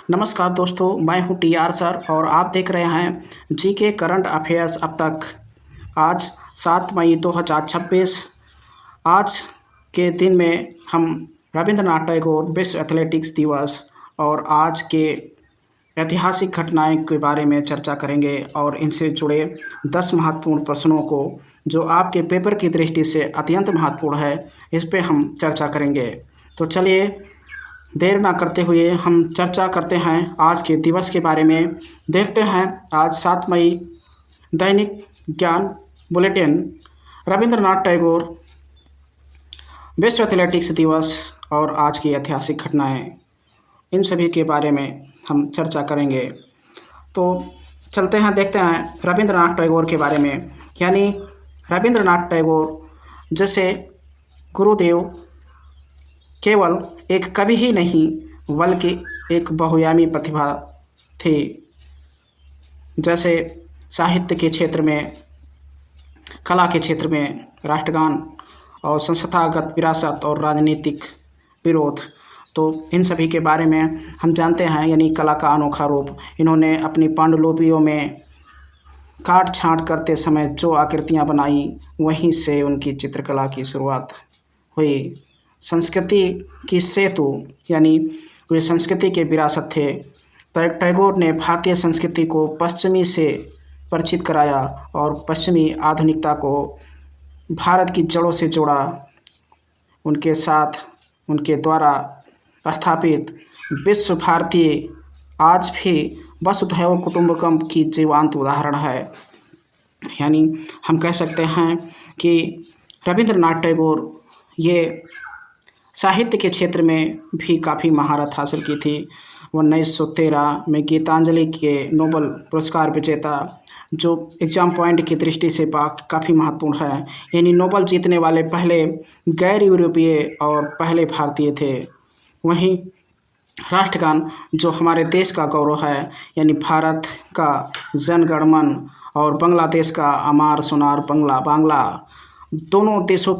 नमस्कार दोस्तों, मैं हूं टीआर सर और आप देख रहे हैं जीके करंट अफेयर्स अब तक। आज 7 मई 2026। आज के दिन में हम रविंद्रनाथ टैगोर विश्व एथलेटिक्स दिवस और आज के ऐतिहासिक घटनाएं के बारे में चर्चा करेंगे और इनसे जुड़े 10 महत्वपूर्ण प्रश्नों को जो आपके पेपर की दृष्टि से अत्यंत महत्वपूर्ण है, इस पे हम चर्चा करेंगे। तो चलिए देर ना करते हुए हम चर्चा करते हैं आज के दिवस के बारे में। देखते हैं आज 7 मई दैनिक ज्ञान बुलेटिन, रविंद्रनाथ टैगोर विश्व एथलेटिक्स दिवस और आज की ऐतिहासिक घटनाएं, इन सभी के बारे में हम चर्चा करेंगे। तो चलते हैं, देखते हैं रविंद्रनाथ टैगोर के बारे में। यानी रविंद्रनाथ टैगोर जैसे गुरुदेव केवल एक कवि ही नहीं बल्कि एक बहुआयामी प्रतिभा थी। जैसे साहित्य के क्षेत्र में, कला के क्षेत्र में, राष्ट्रगान और संस्थागत विरासत और राजनीतिक विरोध, तो इन सभी के बारे में हम जानते हैं। यानी कला का अनोखा रूप, इन्होंने अपनी पांडुलिपियों में काट छांट करते समय जो आकृतियाँ बनाई, वहीं से उनकी चित्रकला की शुरुआत हुई। संस्कृति की सेतु, यानी वे संस्कृति के विरासत थे। टैगोर ने भारतीय संस्कृति को पश्चिमी से परिचित कराया और पश्चिमी आधुनिकता को भारत की जड़ों से जोड़ा। उनके साथ उनके द्वारा स्थापित विश्व भारती आज भी वसुधैव कुटुंबकम की जीवंत उदाहरण है। यानी हम कह सकते हैं कि रविंद्रनाथ टैगोर ये साहित्य के क्षेत्र में भी काफ़ी महारत हासिल की थी। 1913 में गीतांजलि के नोबेल पुरस्कार विजेता, जो एग्ज़ाम पॉइंट की दृष्टि से काफ़ी महत्वपूर्ण है। यानी नोबेल जीतने वाले पहले गैर यूरोपीय और पहले भारतीय थे। वहीं राष्ट्रगान जो हमारे देश का गौरव है, यानी भारत का जन गण मन और बांग्लादेश का अमार सोनार बांग्ला, दोनों देशों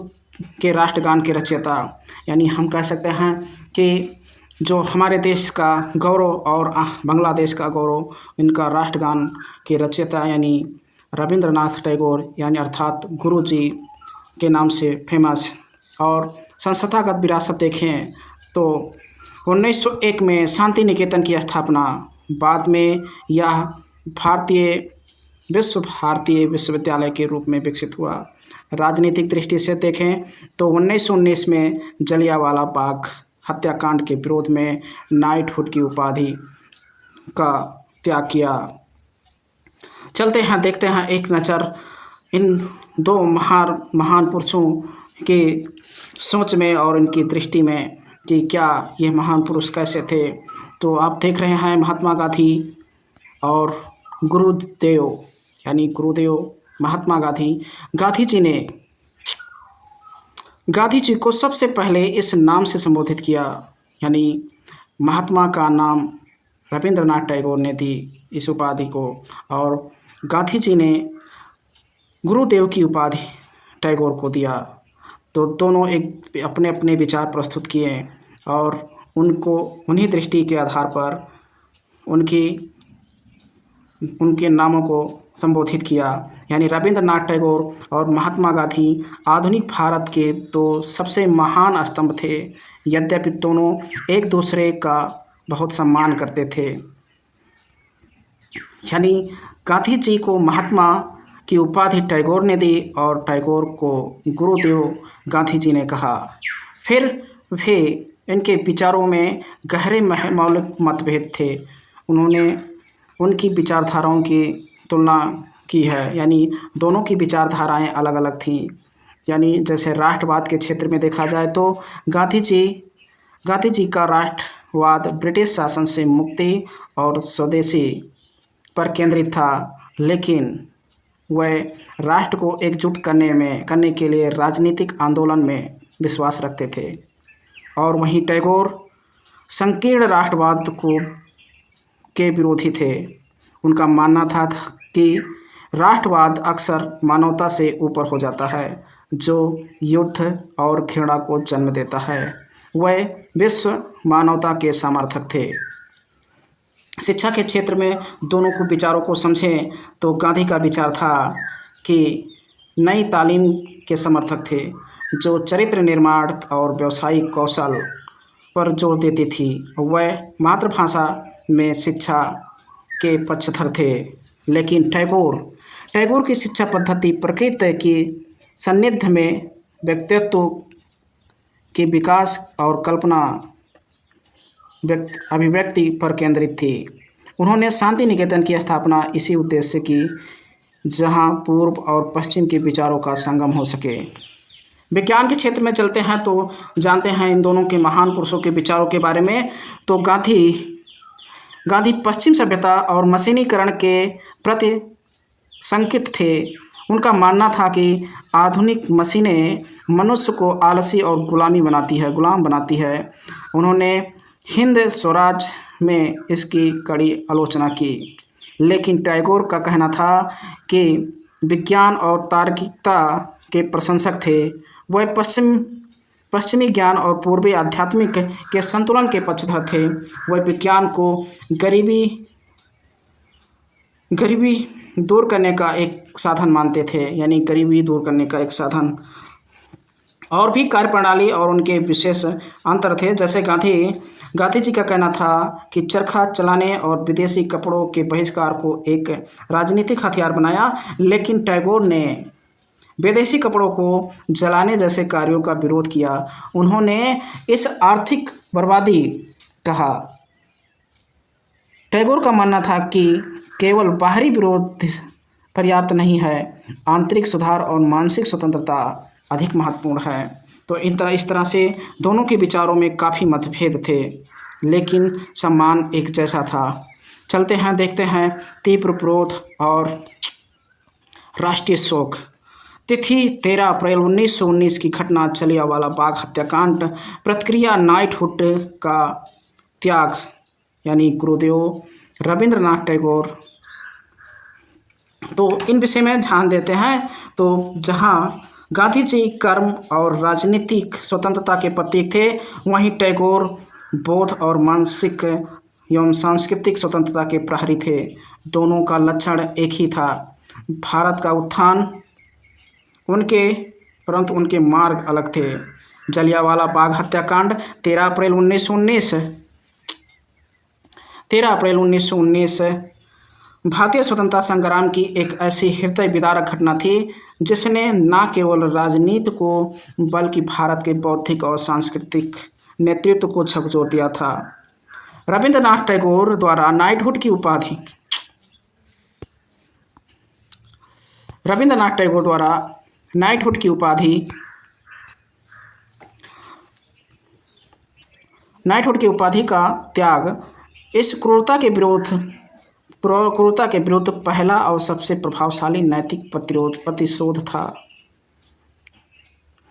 के राष्ट्रगान के रचयिता, यानी हम कह सकते हैं कि जो हमारे देश का गौरव और बांग्लादेश का गौरव, इनका राष्ट्रगान के रचयिता यानी रविंद्रनाथ टैगोर, यानी अर्थात गुरु जी के नाम से फेमस। और संस्थागत विरासत देखें तो 1901 में शांति निकेतन की स्थापना, बाद में यह भारतीय विश्वविद्यालय के रूप में विकसित हुआ। राजनीतिक दृष्टि से देखें तो 1919 में जलियांवाला बाग हत्याकांड के विरोध में नाइटहुड की उपाधि का त्याग किया। चलते हैं, देखते हैं एक नज़र इन दो महान पुरुषों की सोच में और इनकी दृष्टि में कि क्या ये महान पुरुष कैसे थे। तो आप देख रहे हैं महात्मा गांधी और गुरुदेव, यानी गुरुदेव महात्मा गांधी जी को सबसे पहले इस नाम से संबोधित किया। यानी महात्मा का नाम रविंद्रनाथ टैगोर ने दी इस उपाधि को, और गांधी जी ने गुरुदेव की उपाधि टैगोर को दिया। तो दोनों एक अपने अपने विचार प्रस्तुत किए और उनको उन्हीं दृष्टि के आधार पर उनके नामों को संबोधित किया। यानी रविंद्रनाथ टैगोर और महात्मा गांधी आधुनिक भारत के दो सबसे महान स्तंभ थे। यद्यपि दोनों एक दूसरे का बहुत सम्मान करते थे। यानी गांधी जी को महात्मा की उपाधि टैगोर ने दी और टैगोर को गुरुदेव गांधी जी ने कहा। फिर भी इनके विचारों में गहरे मौलिक मतभेद थे। उन्होंने उनकी विचारधाराओं की तुलना की है, यानी दोनों की विचारधाराएं अलग अलग थीं। यानी जैसे राष्ट्रवाद के क्षेत्र में देखा जाए तो गांधी जी का राष्ट्रवाद ब्रिटिश शासन से मुक्ति और स्वदेशी पर केंद्रित था, लेकिन वह राष्ट्र को एकजुट करने के लिए राजनीतिक आंदोलन में विश्वास रखते थे। और वहीं टैगोर संकीर्ण राष्ट्रवाद के विरोधी थे। उनका मानना था कि राष्ट्रवाद अक्सर मानवता से ऊपर हो जाता है, जो युद्ध और घृणा को जन्म देता है। वह विश्व मानवता के समर्थक थे। शिक्षा के क्षेत्र में दोनों को विचारों को समझें तो गांधी का विचार था कि नई तालीम के समर्थक थे जो चरित्र निर्माण और व्यावसायिक कौशल पर जोर देती थी। वह मातृभाषा में शिक्षा के पक्षधर थे। लेकिन टैगोर टैगोर की शिक्षा पद्धति प्रकृति की सान्निध्य में व्यक्तित्व के विकास और कल्पना अभिव्यक्ति पर केंद्रित थी। उन्होंने शांति निकेतन की स्थापना इसी उद्देश्य से की जहां पूर्व और पश्चिम के विचारों का संगम हो सके। विज्ञान के क्षेत्र में चलते हैं तो जानते हैं इन दोनों के महान पुरुषों के विचारों के बारे में। तो गांधी पश्चिम सभ्यता और मशीनीकरण के प्रति शंकित थे। उनका मानना था कि आधुनिक मशीनें मनुष्य को आलसी और गुलाम बनाती है। उन्होंने हिंद स्वराज में इसकी कड़ी आलोचना की। लेकिन टैगोर का कहना था कि विज्ञान और तार्किकता के प्रशंसक थे। वह पश्चिमी ज्ञान और पूर्वी आध्यात्मिक के संतुलन के पक्षधर थे। वह विज्ञान को गरीबी दूर करने का एक साधन मानते थे, यानी गरीबी दूर करने का एक साधन। और भी कार्यप्रणाली और उनके विशेष अंतर थे। जैसे गांधी जी का कहना था कि चरखा चलाने और विदेशी कपड़ों के बहिष्कार को एक राजनीतिक हथियार बनाया। लेकिन टैगोर ने विदेशी कपड़ों को जलाने जैसे कार्यों का विरोध किया। उन्होंने इस आर्थिक बर्बादी कहा। टैगोर का मानना था कि केवल बाहरी विरोध पर्याप्त नहीं है, आंतरिक सुधार और मानसिक स्वतंत्रता अधिक महत्वपूर्ण है। तो इस तरह से दोनों के विचारों में काफ़ी मतभेद थे, लेकिन सम्मान एक जैसा था। चलते हैं, देखते हैं तीव्र विरोध और राष्ट्रीय शोक। तिथि 13 अप्रैल 1919 की घटना, जलियांवाला बाग हत्याकांड। प्रतिक्रिया नाइटहुड का त्याग, यानी गुरुदेव रविंद्रनाथ टैगोर। तो इन विषय में ध्यान देते हैं। तो जहाँ गांधी जी कर्म और राजनीतिक स्वतंत्रता के प्रतीक थे, वहीं टैगोर बौद्ध और मानसिक एवं सांस्कृतिक स्वतंत्रता के प्रहरी थे। दोनों का लक्षण एक ही था, भारत का उत्थान। परंतु उनके मार्ग अलग थे। जलियांवाला बाग हत्याकांड 13 अप्रैल 1919 भारतीय स्वतंत्रता संग्राम की एक ऐसी हृदय विदारक घटना थी जिसने न केवल राजनीति को बल्कि भारत के बौद्धिक और सांस्कृतिक नेतृत्व को झकझोर दिया था। रविंद्रनाथ टैगोर द्वारा नाइटहुड की उपाधि का त्याग इस क्रूरता के विरुद्ध पहला और सबसे प्रभावशाली नैतिक प्रतिशोध था।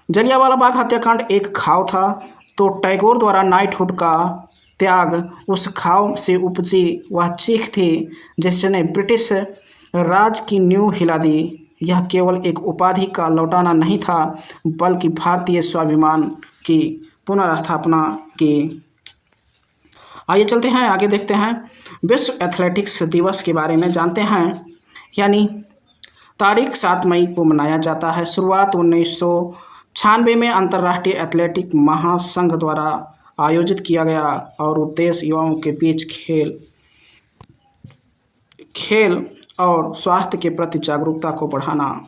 जलियांवाला बाग हत्याकांड एक घाव था, तो टैगोर द्वारा नाइटहुड का त्याग उस घाव से उपजी वह चीख थी जिसने ब्रिटिश राज की नींव हिला दी। यह केवल एक उपाधि का लौटाना नहीं था, बल्कि भारतीय स्वाभिमान की पुनर्स्थापना की। आइए चलते हैं, आगे देखते हैं। विश्व एथलेटिक्स दिवस के बारे में जानते हैं, यानी तारीख 7 मई को मनाया जाता है। शुरुआत 1996 में अंतर्राष्ट्रीय एथलेटिक महासंघ द्वारा आयोजित किया गया और उद्देश्य युवाओं के बीच खेल और स्वास्थ्य के प्रति जागरूकता को बढ़ाना।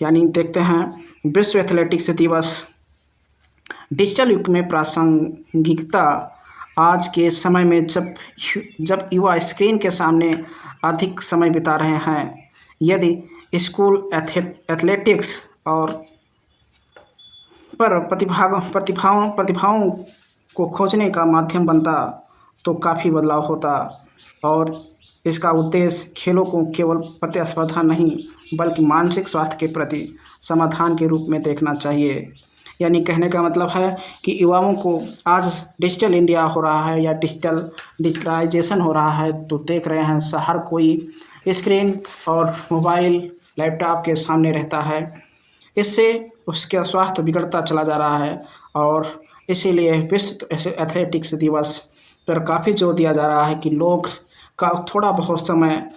यानी देखते हैं विश्व एथलेटिक्स दिवस डिजिटल युग में प्रासंगिकता। आज के समय में जब युवा स्क्रीन के सामने अधिक समय बिता रहे हैं, यदि स्कूल एथलेटिक्स और पर प्रतिभाओं को खोजने का माध्यम बनता तो काफ़ी बदलाव होता। और इसका उद्देश्य खेलों को केवल प्रतिस्पर्धा नहीं बल्कि मानसिक स्वास्थ्य के प्रति समाधान के रूप में देखना चाहिए। यानी कहने का मतलब है कि युवाओं को आज डिजिटल इंडिया हो रहा है या डिजिटलाइजेशन हो रहा है, तो देख रहे हैं हर कोई स्क्रीन और मोबाइल लैपटॉप के सामने रहता है। इससे उसका स्वास्थ्य बिगड़ता चला जा रहा है और इसीलिए विश्व एथलेटिक्स दिवस पर काफ़ी जोर दिया जा रहा है कि लोग का थोड़ा बहुत समय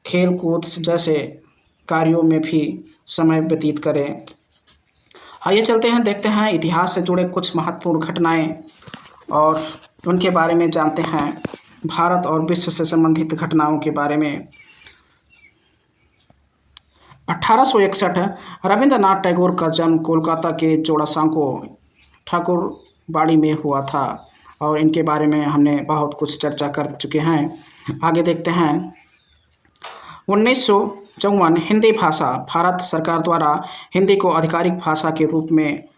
खेल कूद जैसे कार्यों में भी समय व्यतीत करें। आइए चलते हैं, देखते हैं इतिहास से जुड़े कुछ महत्वपूर्ण घटनाएं और उनके बारे में जानते हैं, भारत और विश्व से संबंधित घटनाओं के बारे में। 1861 रविंद्रनाथ टैगोर का जन्म कोलकाता के जोड़ासांको ठाकुरबाड़ी में हुआ था और इनके बारे में हमने बहुत कुछ चर्चा कर चुके हैं। आगे देखते हैं। 1954 हिंदी भाषा, भारत सरकार द्वारा हिंदी को आधिकारिक भाषा के रूप में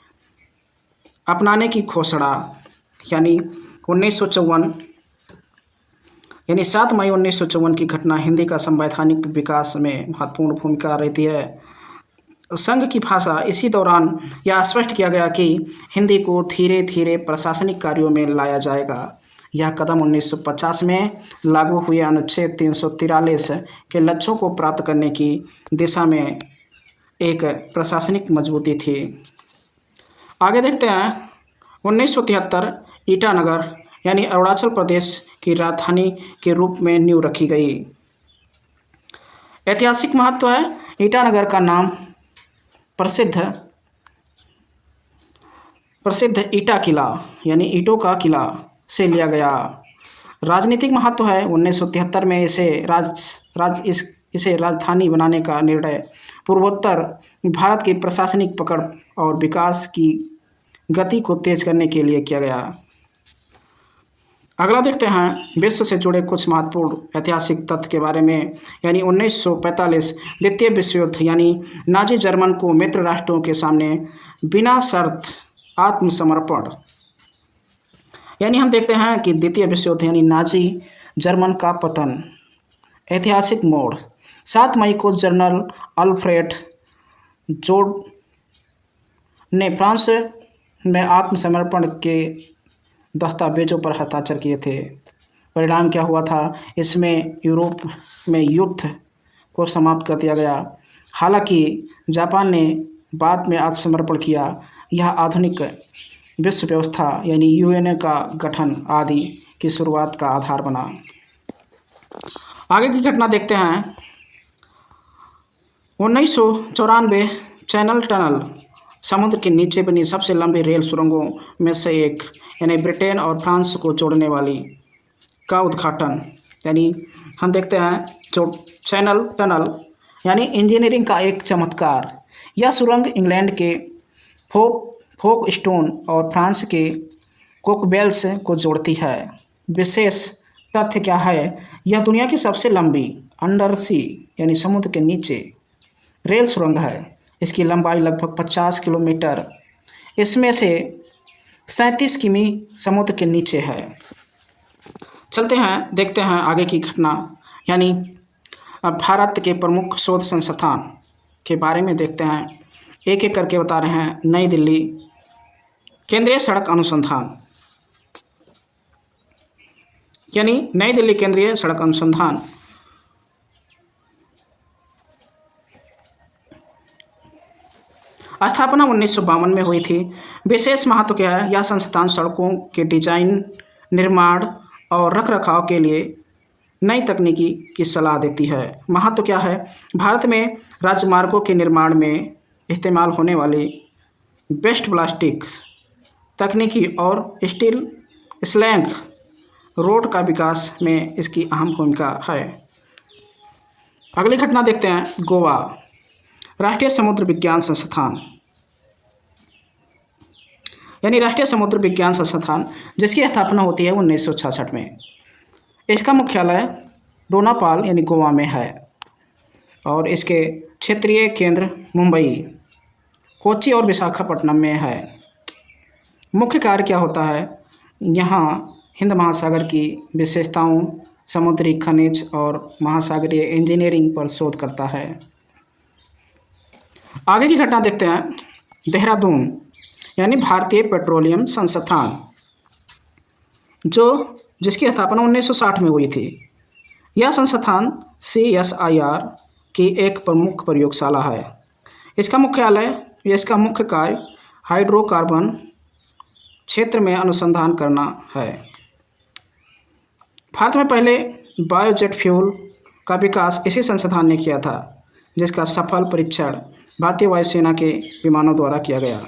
अपनाने की घोषणा, यानी 1954 यानी 7 मई 1954 की घटना हिंदी का संवैधानिक विकास में महत्वपूर्ण भूमिका रहती है। संघ की भाषा, इसी दौरान यह स्पष्ट किया गया कि हिंदी को धीरे धीरे प्रशासनिक कार्यों में लाया जाएगा। यह कदम 1950 में लागू हुए अनुच्छेद 343 के लक्ष्यों को प्राप्त करने की दिशा में एक प्रशासनिक मजबूती थी। आगे देखते हैं। 1973 ईटानगर यानी अरुणाचल प्रदेश की राजधानी के रूप में नींव रखी गई। ऐतिहासिक महत्व है। ईटानगर का नाम प्रसिद्ध ईटा किला यानी ईंटों का किला से लिया गया। राजनीतिक महत्व है। 1973 में इसे राजधानी बनाने का निर्णय पूर्वोत्तर भारत की प्रशासनिक पकड़ और विकास की गति को तेज करने के लिए किया गया। अगला देखते हैं विश्व से जुड़े कुछ महत्वपूर्ण ऐतिहासिक तथ्य के बारे में, यानी 1945 द्वितीय विश्व युद्ध, यानी नाजी जर्मन को मित्र राष्ट्रों के सामने बिना शर्त आत्मसमर्पण, यानी हम देखते हैं कि द्वितीय विश्व युद्ध यानी नाजी जर्मन का पतन। ऐतिहासिक मोड़, 7 मई को जनरल अल्फ्रेड जोड ने फ्रांस में आत्मसमर्पण के दस्तावेजों पर हस्ताक्षर किए थे। परिणाम क्या हुआ था? इसमें यूरोप में युद्ध को समाप्त कर दिया गया। हालांकि जापान ने बाद में आत्मसमर्पण किया। यह आधुनिक विश्व व्यवस्था यानी यूएनए का गठन आदि की शुरुआत का आधार बना। आगे की घटना देखते हैं। 1994 चैनल टनल समुद्र के नीचे बनी सबसे लंबी रेल सुरंगों में से एक, यानी ब्रिटेन और फ्रांस को जोड़ने वाली का उद्घाटन। यानी हम देखते हैं जो चैनल टनल यानी इंजीनियरिंग का एक चमत्कार। यह सुरंग इंग्लैंड के फोकस्टोन और फ्रांस के कोकबेल्स को जोड़ती है। विशेष तथ्य क्या है? यह दुनिया की सबसे लंबी अंडर सी यानी समुद्र के नीचे रेल सुरंग है। इसकी लंबाई लगभग 50 किलोमीटर, इसमें से 37 किमी समुद्र के नीचे है। चलते हैं, देखते हैं आगे की घटना, यानी भारत के प्रमुख शोध संस्थान के बारे में देखते हैं। एक एक करके बता रहे हैं। नई दिल्ली केंद्रीय सड़क अनुसंधान, यानी नई दिल्ली केंद्रीय सड़क अनुसंधान स्थापना 1952 में हुई थी। विशेष महत्व क्या है? यह संस्थान सड़कों के डिजाइन, निर्माण और रखरखाव के लिए नई तकनीकी की सलाह देती है। महत्व क्या है? भारत में राजमार्गों के निर्माण में इस्तेमाल होने वाली बेस्ट प्लास्टिक तकनीकी और स्टील स्लैग रोड का विकास में इसकी अहम भूमिका है। अगली घटना देखते हैं। गोवा राष्ट्रीय समुद्र विज्ञान संस्थान, यानी राष्ट्रीय समुद्र विज्ञान संस्थान, जिसकी स्थापना होती है 1966 में। इसका मुख्यालय डोनापाल यानी गोवा में है और इसके क्षेत्रीय केंद्र मुंबई, कोच्चि और विशाखापट्टनम में है। मुख्य कार्य क्या होता है? यहाँ हिंद महासागर की विशेषताओं, समुद्री खनिज और महासागरीय इंजीनियरिंग पर शोध करता है। आगे की घटना देखते हैं। देहरादून यानी भारतीय पेट्रोलियम संस्थान, जिसकी स्थापना 1960 में हुई थी। यह संस्थान CSIR की एक प्रमुख प्रयोगशाला है। इसका मुख्य कार्य हाइड्रोकार्बन क्षेत्र में अनुसंधान करना है। भारत में पहले बायोजेट फ्यूल का विकास इसी संस्थान ने किया था, जिसका सफल परीक्षण भारतीय वायुसेना के विमानों द्वारा किया गया।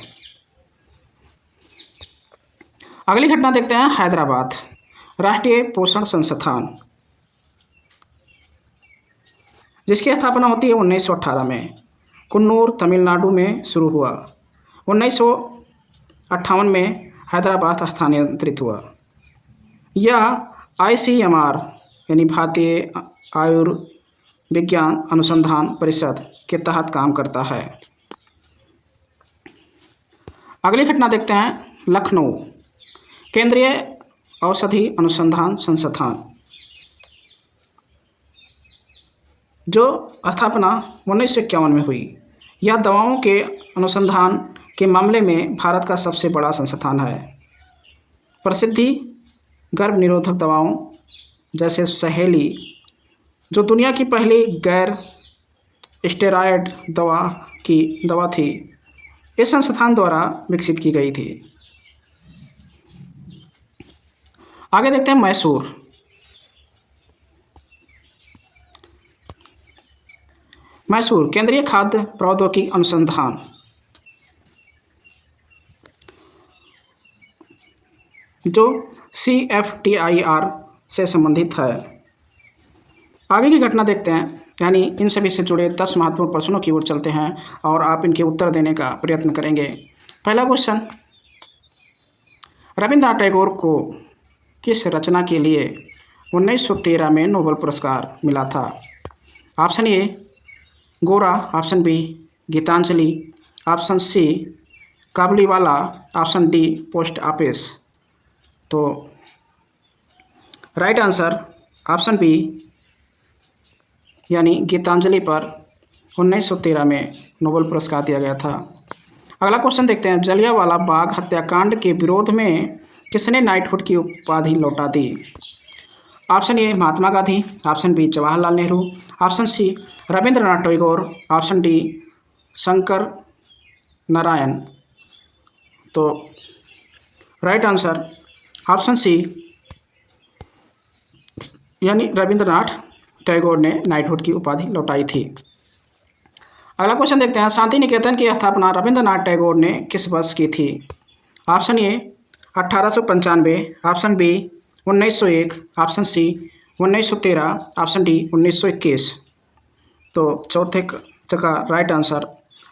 अगली घटना देखते हैं, हैदराबाद राष्ट्रीय पोषण संस्थान, जिसकी स्थापना होती है 1918 में, कुन्नूर तमिलनाडु में शुरू हुआ। 1958 में हैदराबाद स्थानांतरित हुआ। यह ICMR यानी भारतीय आयुर्विज्ञान अनुसंधान परिषद के तहत काम करता है। अगली घटना देखते हैं, लखनऊ केंद्रीय औषधि अनुसंधान संस्थान, जो स्थापना 1951 में हुई। यह दवाओं के अनुसंधान के मामले में भारत का सबसे बड़ा संस्थान है। प्रसिद्धि गर्भ निरोधक दवाओं जैसे सहेली, जो दुनिया की पहली गैर स्टेरॉयड दवा थी, इस संस्थान द्वारा विकसित की गई थी। आगे देखते हैं, मैसूर केंद्रीय खाद्य प्रौद्योगिकी अनुसंधान, जो CFTIR से संबंधित है। आगे की घटना देखते हैं, यानी इन सभी से जुड़े 10 महत्वपूर्ण प्रश्नों की ओर चलते हैं और आप इनके उत्तर देने का प्रयत्न करेंगे। पहला क्वेश्चन, रविंद्रनाथ टैगोर को किस रचना के लिए 1913 में नोबेल पुरस्कार मिला था? Option A Gora, option B Gitanjali, option C Kabuliwala, option D post office. तो राइट आंसर ऑप्शन बी यानी गीतांजलि पर 1913 में नोबेल पुरस्कार दिया गया था। अगला क्वेश्चन देखते हैं, जलियांवाला बाग हत्याकांड के विरोध में किसने नाइटहुड की उपाधि लौटा दी? Option A Mahatma Gandhi, option B Jawaharlal Nehru, option C Rabindranath Tagore, option D Shankar Narayan. तो राइट आंसर ऑप्शन सी यानी रविंद्रनाथ टैगोर ने नाइटहुड की उपाधि लौटाई थी। अगला क्वेश्चन देखते हैं, शांति निकेतन की स्थापना रविंद्रनाथ टैगोर ने किस वर्ष की थी? Option A 1895, option B 1901, option C 1913, option D 1921। तो चौथे जगह राइट आंसर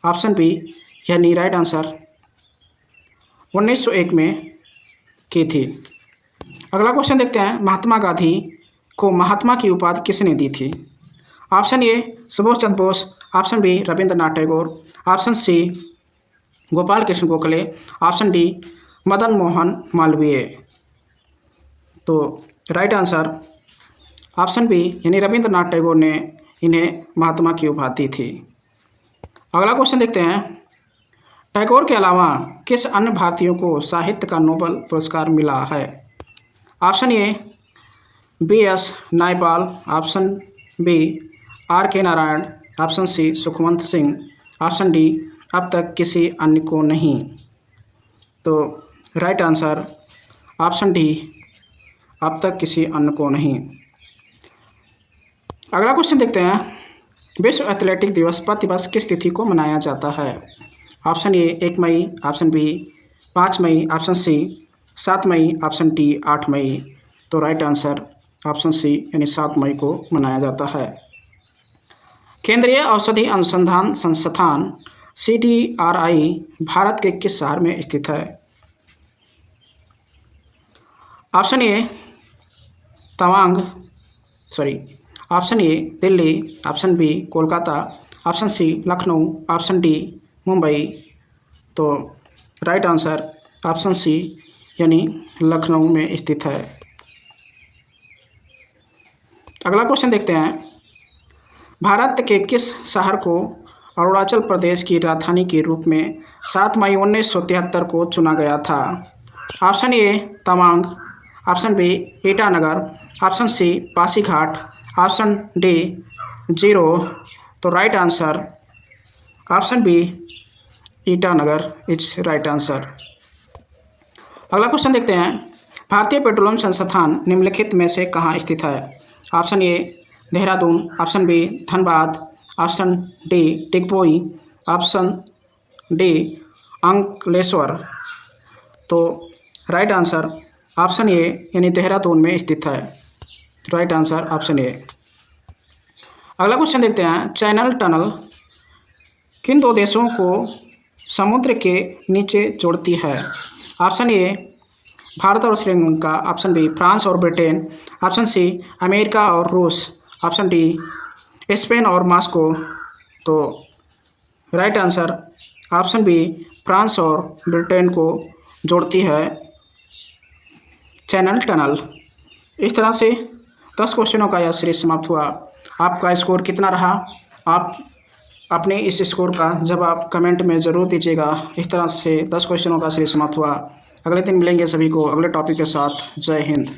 ऑप्शन बी यानी राइट आंसर 1901 में की थी। अगला क्वेश्चन देखते हैं, महात्मा गांधी को महात्मा की उपाधि किसने दी थी? Option A Subhash Chandra Bose, option B Rabindranath Tagore, option C Gopal Krishna Gokhale, option D Madan Mohan Malaviya. तो राइट आंसर ऑप्शन बी यानी रविंद्रनाथ टैगोर ने इन्हें महात्मा की उपाधि दी थी। अगला क्वेश्चन देखते हैं, टैगोर के अलावा किस अन्य भारतीयों को साहित्य का नोबेल पुरस्कार मिला है? Option A BS Naipaul, option B RK Narayan, option C Sukhwant Singh, option D अब तक किसी अन्य को नहीं। तो राइट आंसर ऑप्शन डी अब तक किसी अन्य को नहीं। अगला क्वेश्चन देखते हैं, विश्व एथलेटिक दिवस प्रतिवर्ष किस तिथि को मनाया जाता है? ऑप्शन ए 1 मई, ऑप्शन बी 5 मई, ऑप्शन सी 7 मई, ऑप्शन डी 8 मई। तो राइट आंसर ऑप्शन सी यानी 7 मई को मनाया जाता है। केंद्रीय औषधि अनुसंधान संस्थान CDRI भारत के किस शहर में स्थित है? Option A option A Delhi, option B Kolkata, option C Lucknow, option D Mumbai. तो राइट आंसर ऑप्शन सी यानी लखनऊ में स्थित है। अगला क्वेश्चन देखते हैं, भारत के किस शहर को अरुणाचल प्रदेश की राजधानी के रूप में 7 मई 1973 को चुना गया था? Option A Tawang, option B Itanagar, option C Pasighat, option D 0। तो right answer option B Itanagar is right answer. अगला क्वेश्चन देखते हैं, भारतीय पेट्रोलियम संस्थान निम्नलिखित में से कहाँ स्थित है? Option A Dehradun, option B Dhanbad, option D Digboi, option D Ankleshwar. तो राइट आंसर ऑप्शन ए यानी देहरादून में स्थित है। Right answer option A. अगला क्वेश्चन देखते हैं, चैनल टनल किन दो देशों को समुद्र के नीचे जोड़ती है? ऑप्शन ए भारत और श्रीलंका, ऑप्शन बी फ्रांस और ब्रिटेन, ऑप्शन सी अमेरिका और रूस, ऑप्शन डी स्पेन और मॉस्को। तो right answer option B France और ब्रिटेन को जोड़ती है चैनल टनल। इस तरह से 10 क्वेश्चनों का यह सीरीज समाप्त हुआ। आपका स्कोर कितना रहा? आप अपने इस स्कोर का जवाब कमेंट में ज़रूर दीजिएगा। इस तरह से 10 क्वेश्चनों का सीरीज समाप्त हुआ। अगले दिन मिलेंगे सभी को अगले टॉपिक के साथ। जय हिंद।